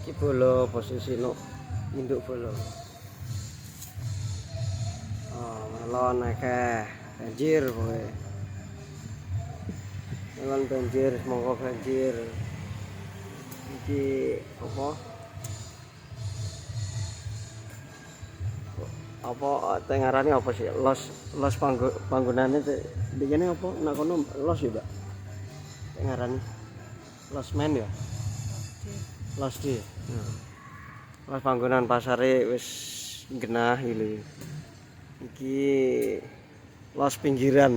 Iki bolo posisi no induk bolo. Oh, melon akeh banjir kowe. Melon banjir, semangka banjir. Iki apa? Apa tengarane apa sih? Los panggonane dikene apa? Nak kono los ya, Mbak. Tengarane. Los men ya. Los di. Los panggonan pasare wis genah iki. Iki los pinggiran.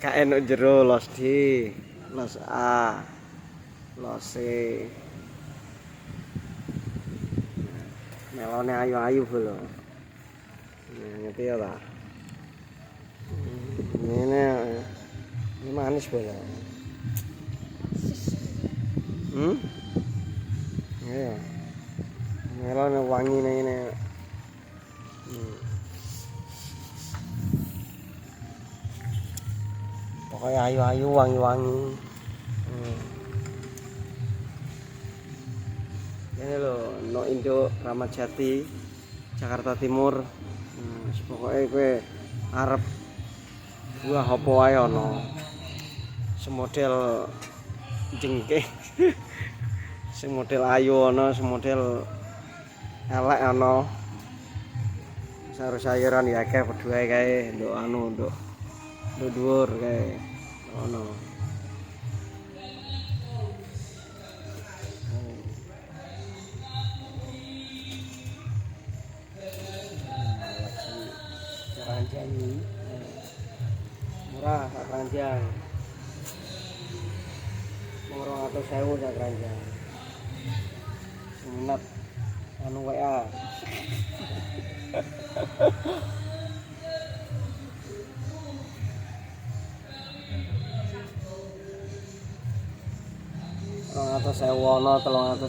Gak enak jero los di, los A, los C. Melone ayu-ayu lho. Ngerti ya ta? Ini manis bola. Iya. Melone wangi ini. Pokoknya ayu-ayu wangi-wangi. Ini loh, no Indo Ramat Jati, Jakarta Timur. Pokoknya gue arep buah apa wae ono. Semodel jengke. Semodel ayu ono, semodel elek ono. Sayur-sayuran ya akeh berdua kae nduk anu nduk dhuwur kae ono. Keranjang ini murah sak keranjang. 200.000 sak keranjang. Minat anu WA. Atau sewu ono, 300.000,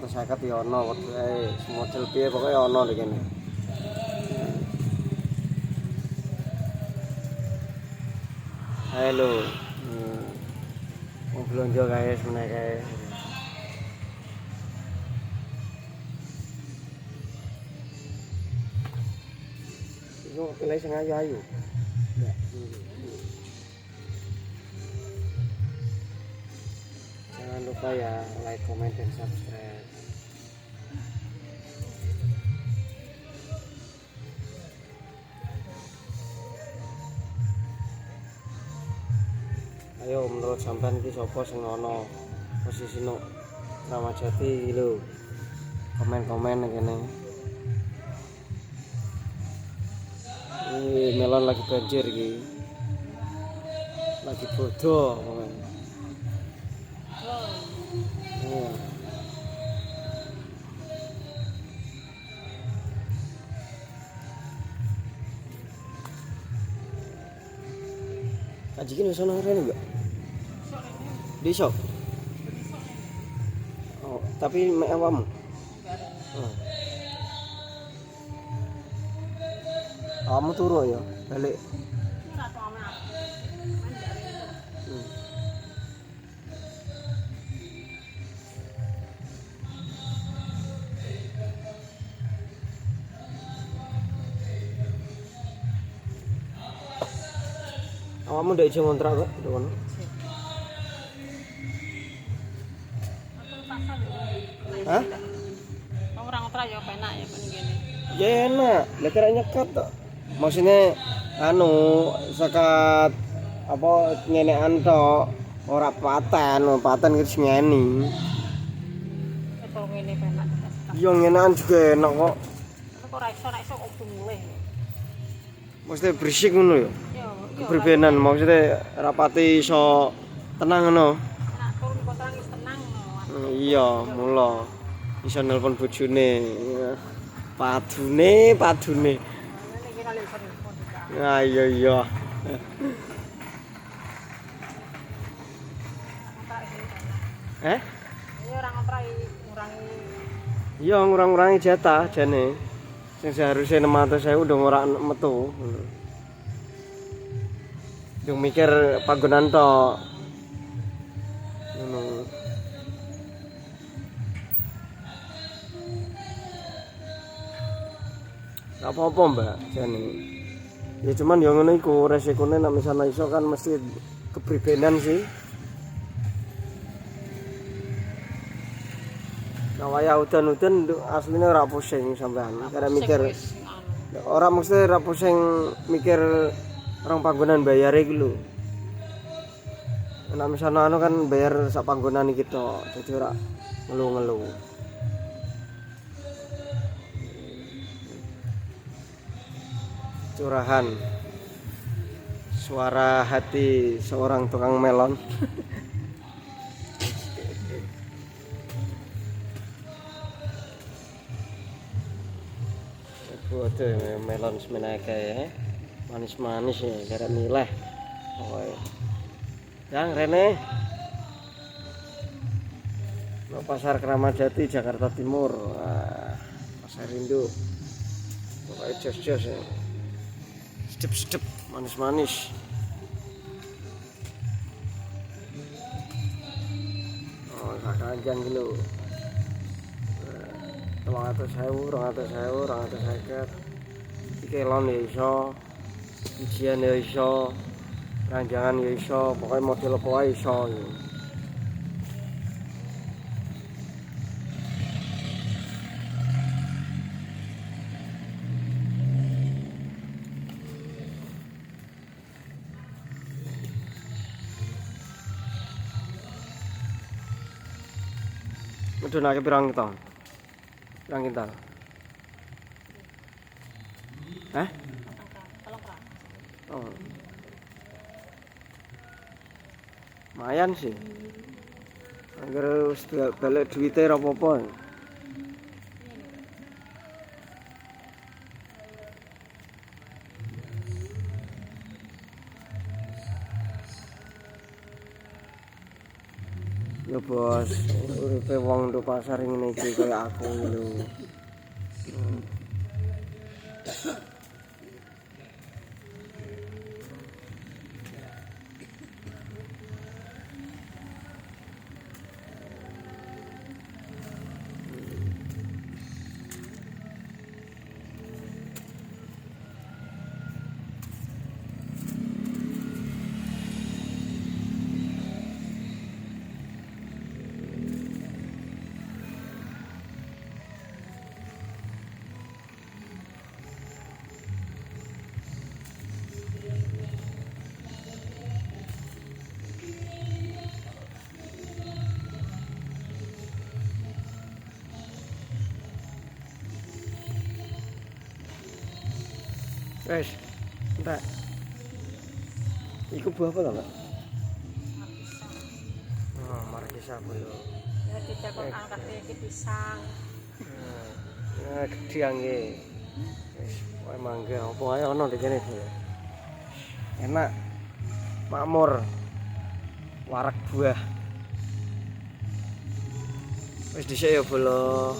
250 ya ono wae. Semodel piye pokoke ono iki kene. Halo. Mau belanja kae semene kae. Iku pilih sing ayu-ayu. Ya. Jangan lupa ya like, comment, dan subscribe. Ayo menurut sampean iki sapa sing ana posisine Ramat Jati iki lho. Komen-komen kene. Ini melon lagi banjir iki. Lagi bodoh pokoknya. Kajikin wis ono rene enggak? Di shop. Oh, tapi mek awamu. Kamu turu ya, balik. Kamu ndak ijo ngontrak kok, ndek kono. Hah? Wong ora ngontrak ya penak ya pen ngene. Ya enak, lek kira nyekat tok. Maksudnya anu sekat apa ngenekan tok, ora paten iki ngeni. Itu ngene penak. Yo ngenekan juga enak kok. Kok ora iso opo mulih. Maksudnya berisik ngono ya. Keberbenan maksudnya rapati iso tenang ngono. Enak turun kok terang wis tenang no. Iya, mula iso nelpon bojone. Padune. Ngene iki kali iso nelpon juga. Nah, iya. Iya ora ngontrak ngurangi. Iya, ngurang-ngurangi jatah jane. Sing seharusnya 600.000 udah ora metu. Dung mikir panggonan tok. Ngono. Gak apa-apa, Mbak, jane. Ya cuman ya ngono iku resikone nek misalnya iso kan mesti kepribenan sih. Nah, waya udan-udan aslinya ora pusing sampean. Karena mikir ora mesti ora pusing mikir orang panggonan bayar iki lho. Nek misalnya anu kan bayar sak panggonan iki tok, dadi ora ngelu-ngelu. Curahan suara hati seorang tukang melon. Waduh, melon semenake ya. Manis-manis ya, gara milih. Oh, yang Rene. No, Pasar Kramat Jati, Jakarta Timur. Wah, Pasar Rindu. Pokoknya jos-jos ya. Sedep-sedep, manis-manis. Oh, kakanjang gitu. 200.000, 250. Kelon ya iso, ujian ya iso, ranjangan ya iso, pokoknya model apa wae iso. Medunake pirang kita? Pirang kita? Hah? Oh. Lumayan sih. Angger wis balik duwite ora apa-apa. Ya bos, uripe wong nduk pasar ngene iki kaya aku lho. Wes, entar. Iku buah apa to, Mbak? Oh, markisa lho. Ya dicekok angkat iki pisang. Nah, gede angge. Wes, wae mangga apa wae ono di kene iki. Enak. Makmur. Warak buah. Wis dhisik ya, Bolo.